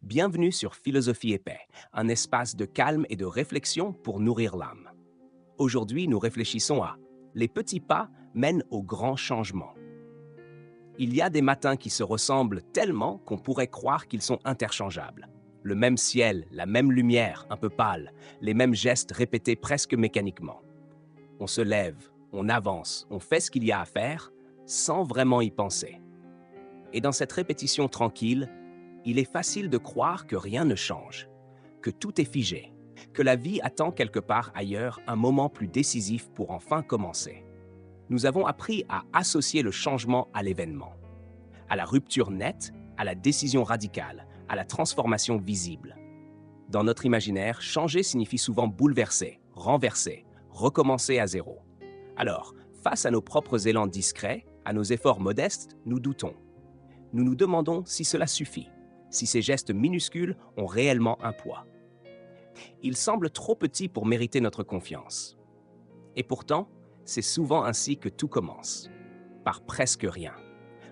Bienvenue sur Philosophie et Paix, un espace de calme et de réflexion pour nourrir l'âme. Aujourd'hui, nous réfléchissons à les petits pas mènent au grand changement. Il y a des matins qui se ressemblent tellement qu'on pourrait croire qu'ils sont interchangeables. Le même ciel, la même lumière, un peu pâle, les mêmes gestes répétés presque mécaniquement. On se lève, on avance, on fait ce qu'il y a à faire, sans vraiment y penser. Et dans cette répétition tranquille, il est facile de croire que rien ne change, que tout est figé, que la vie attend quelque part ailleurs un moment plus décisif pour enfin commencer. Nous avons appris à associer le changement à l'événement, à la rupture nette, à la décision radicale, à la transformation visible. Dans notre imaginaire, changer signifie souvent bouleverser, renverser, recommencer à zéro. Alors, face à nos propres élans discrets, à nos efforts modestes, nous doutons. Nous nous demandons si cela suffit, si ces gestes minuscules ont réellement un poids. Ils semblent trop petits pour mériter notre confiance. Et pourtant, c'est souvent ainsi que tout commence, par presque rien.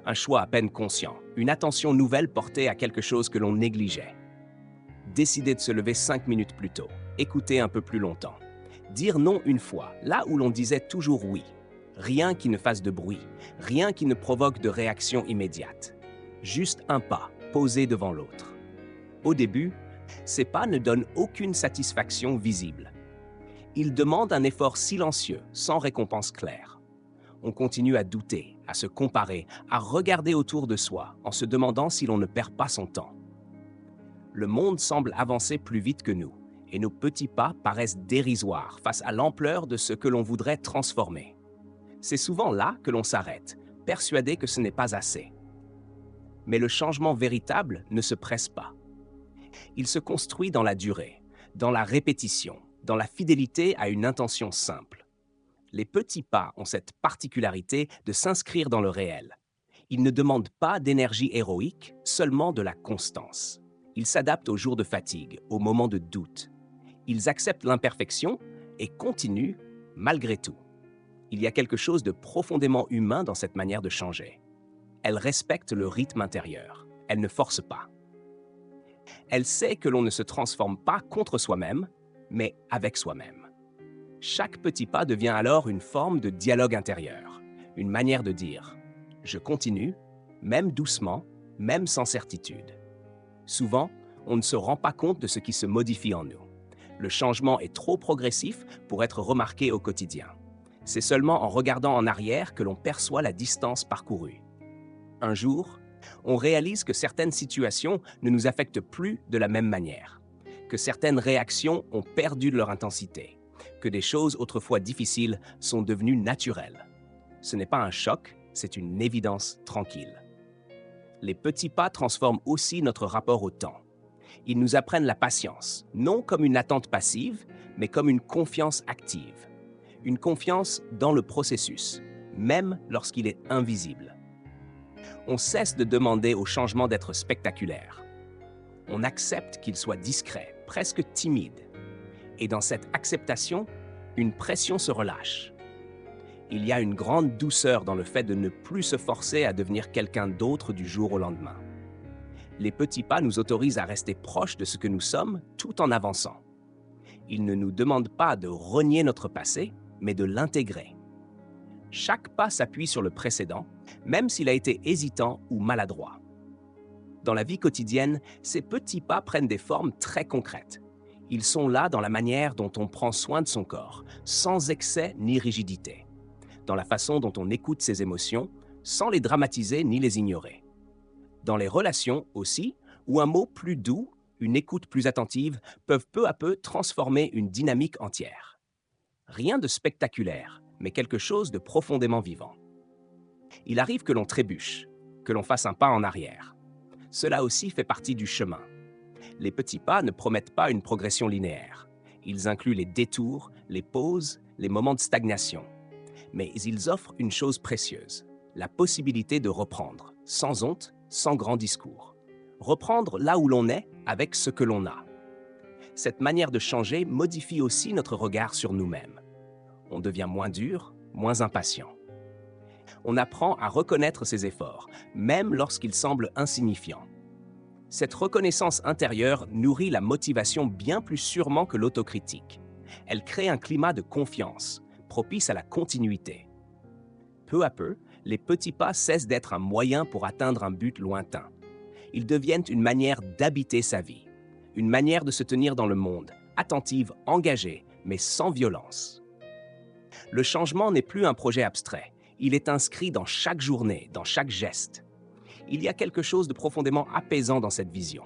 Un choix à peine conscient, une attention nouvelle portée à quelque chose que l'on négligeait. Décider de se lever 5 minutes plus tôt, écouter un peu plus longtemps, dire non une fois, là où l'on disait toujours oui. Rien qui ne fasse de bruit, rien qui ne provoque de réaction immédiate. Juste un pas, posé devant l'autre. Au début, ces pas ne donnent aucune satisfaction visible. Ils demandent un effort silencieux, sans récompense claire. On continue à douter, à se comparer, à regarder autour de soi, en se demandant si l'on ne perd pas son temps. Le monde semble avancer plus vite que nous, et nos petits pas paraissent dérisoires face à l'ampleur de ce que l'on voudrait transformer. C'est souvent là que l'on s'arrête, persuadé que ce n'est pas assez. Mais le changement véritable ne se presse pas. Il se construit dans la durée, dans la répétition, dans la fidélité à une intention simple. Les petits pas ont cette particularité de s'inscrire dans le réel. Ils ne demandent pas d'énergie héroïque, seulement de la constance. Ils s'adaptent aux jours de fatigue, aux moments de doute. Ils acceptent l'imperfection et continuent malgré tout. Il y a quelque chose de profondément humain dans cette manière de changer. Elle respecte le rythme intérieur. Elle ne force pas. Elle sait que l'on ne se transforme pas contre soi-même, mais avec soi-même. Chaque petit pas devient alors une forme de dialogue intérieur, une manière de dire « je continue », même doucement, même sans certitude. Souvent, on ne se rend pas compte de ce qui se modifie en nous. Le changement est trop progressif pour être remarqué au quotidien. C'est seulement en regardant en arrière que l'on perçoit la distance parcourue. Un jour, on réalise que certaines situations ne nous affectent plus de la même manière, que certaines réactions ont perdu de leur intensité, que des choses autrefois difficiles sont devenues naturelles. Ce n'est pas un choc, c'est une évidence tranquille. Les petits pas transforment aussi notre rapport au temps. Ils nous apprennent la patience, non comme une attente passive, mais comme une confiance active. Une confiance dans le processus, même lorsqu'il est invisible. On cesse de demander au changement d'être spectaculaire. On accepte qu'il soit discret, presque timide. Et dans cette acceptation, une pression se relâche. Il y a une grande douceur dans le fait de ne plus se forcer à devenir quelqu'un d'autre du jour au lendemain. Les petits pas nous autorisent à rester proches de ce que nous sommes tout en avançant. Ils ne nous demandent pas de renier notre passé, mais de l'intégrer. Chaque pas s'appuie sur le précédent, même s'il a été hésitant ou maladroit. Dans la vie quotidienne, ces petits pas prennent des formes très concrètes. Ils sont là dans la manière dont on prend soin de son corps, sans excès ni rigidité. Dans la façon dont on écoute ses émotions, sans les dramatiser ni les ignorer. Dans les relations aussi, où un mot plus doux, une écoute plus attentive peuvent peu à peu transformer une dynamique entière. Rien de spectaculaire, mais quelque chose de profondément vivant. Il arrive que l'on trébuche, que l'on fasse un pas en arrière. Cela aussi fait partie du chemin. Les petits pas ne promettent pas une progression linéaire. Ils incluent les détours, les pauses, les moments de stagnation. Mais ils offrent une chose précieuse, la possibilité de reprendre, sans honte, sans grand discours. Reprendre là où l'on est, avec ce que l'on a. Cette manière de changer modifie aussi notre regard sur nous-mêmes. On devient moins dur, moins impatient. On apprend à reconnaître ses efforts, même lorsqu'ils semblent insignifiants. Cette reconnaissance intérieure nourrit la motivation bien plus sûrement que l'autocritique. Elle crée un climat de confiance, propice à la continuité. Peu à peu, les petits pas cessent d'être un moyen pour atteindre un but lointain. Ils deviennent une manière d'habiter sa vie, une manière de se tenir dans le monde, attentive, engagée, mais sans violence. Le changement n'est plus un projet abstrait, il est inscrit dans chaque journée, dans chaque geste. Il y a quelque chose de profondément apaisant dans cette vision.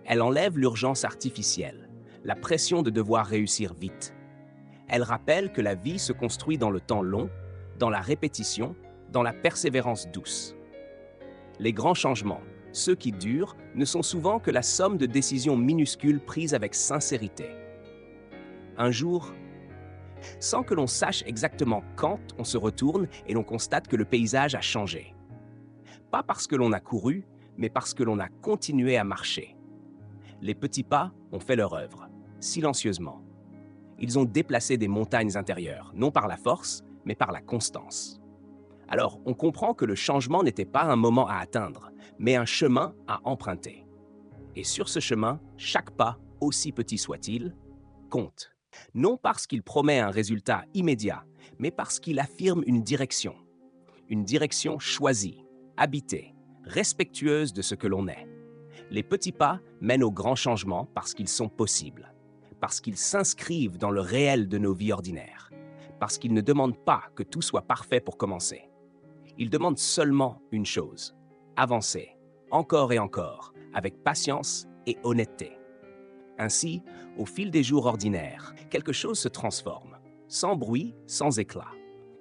Elle enlève l'urgence artificielle, la pression de devoir réussir vite. Elle rappelle que la vie se construit dans le temps long, dans la répétition, dans la persévérance douce. Les grands changements, ceux qui durent, ne sont souvent que la somme de décisions minuscules prises avec sincérité. Un jour, sans que l'on sache exactement quand, on se retourne et l'on constate que le paysage a changé. Pas parce que l'on a couru, mais parce que l'on a continué à marcher. Les petits pas ont fait leur œuvre, silencieusement. Ils ont déplacé des montagnes intérieures, non par la force, mais par la constance. Alors, on comprend que le changement n'était pas un moment à atteindre, mais un chemin à emprunter. Et sur ce chemin, chaque pas, aussi petit soit-il, compte. Non parce qu'il promet un résultat immédiat, mais parce qu'il affirme une direction choisie, habitée, respectueuse de ce que l'on est. Les petits pas mènent aux grands changements parce qu'ils sont possibles, parce qu'ils s'inscrivent dans le réel de nos vies ordinaires, parce qu'ils ne demandent pas que tout soit parfait pour commencer. Ils demandent seulement une chose, avancer, encore et encore, avec patience et honnêteté. Ainsi, au fil des jours ordinaires, quelque chose se transforme, sans bruit, sans éclat.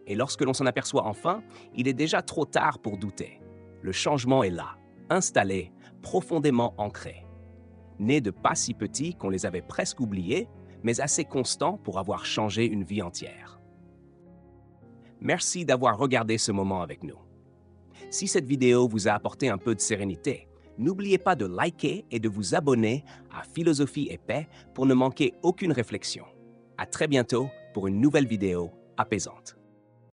Et lorsque l'on s'en aperçoit enfin, il est déjà trop tard pour douter. Le changement est là, installé, profondément ancré. Né de pas si petits qu'on les avait presque oubliés, mais assez constants pour avoir changé une vie entière. Merci d'avoir regardé ce moment avec nous. Si cette vidéo vous a apporté un peu de sérénité, n'oubliez pas de liker et de vous abonner à Philosophie et Paix pour ne manquer aucune réflexion. À très bientôt pour une nouvelle vidéo apaisante.